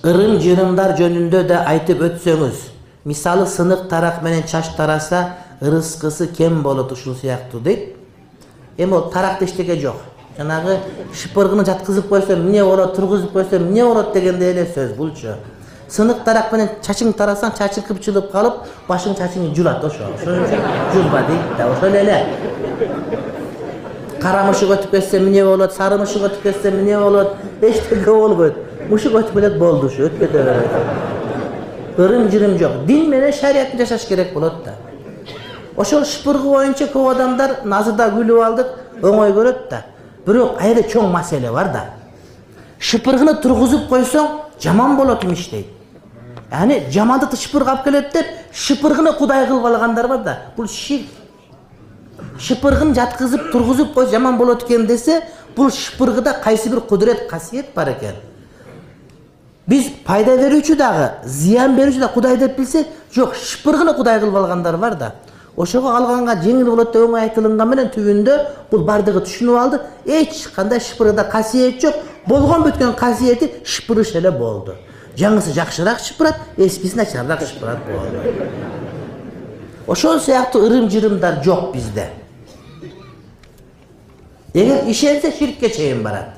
ырым-жырымдар жөнүндө да айтып өтсөңүз, мисалы сынык тарак менен чач тараса ырыскысы кем болот ушул сыяктуу дейт. Эми ол таракта эчтеке жок. Жанагы шыпыргыны жаткызып койсо эмне болот, тургузуп койсо эмне болот дегендей эле сөз булчу. Сынык тарак менен чачың тарасаң, чачың кыпчылып калып, башың чачың жулат ошо. Ошон үчүн жулба дейт да, ошол эле. Кара мышык өтүп кетсе эмне болот, сары мышык өтүп кетсе эмне болот, эчтеке болбойт. Мышык өтүп кетет болду ушу, өтүп кете берет. Ырым-жырым жок. Дин менен шариятты жашаш керек болот да. Ошол шыпыргы боюнча көп адамдар назырда күлүп алдык, оңой көрөт да. Бирок айда чоң маселе бар да. Шыпыргыны тургузуп койсоң, жаман болот имиш дейт. Яни жамандыкты шыпырга алып келет деп, шыпыргыны кудай кылып алгандар бар да. Бул ширк. Шыпыргын жаткызып тургузуп кой жаман болот экен десе, бул шыпыргыда кайсы бир кудурет, касиет бар экен. Биз пайда берүүчү дагы, зыян берүүчү да кудай деп билсек, жок, шыпыргыны кудай кылып алгандар бар да. Ошого алганга жеңил болот деп оңой айтылган менен түбүндө бул бардыгы түшүнүп алды. Эч кандай шыпыргыда касиет жок, болгон бүткөн касиети шыпырыш эле болду. Жаңысы жакшыраак шыпырат, эскиси начарраак шыпырат болду. Ошол сыяктуу ырым-жырымдар жок бизде. Эгер ишенсе ширкке чейин барат.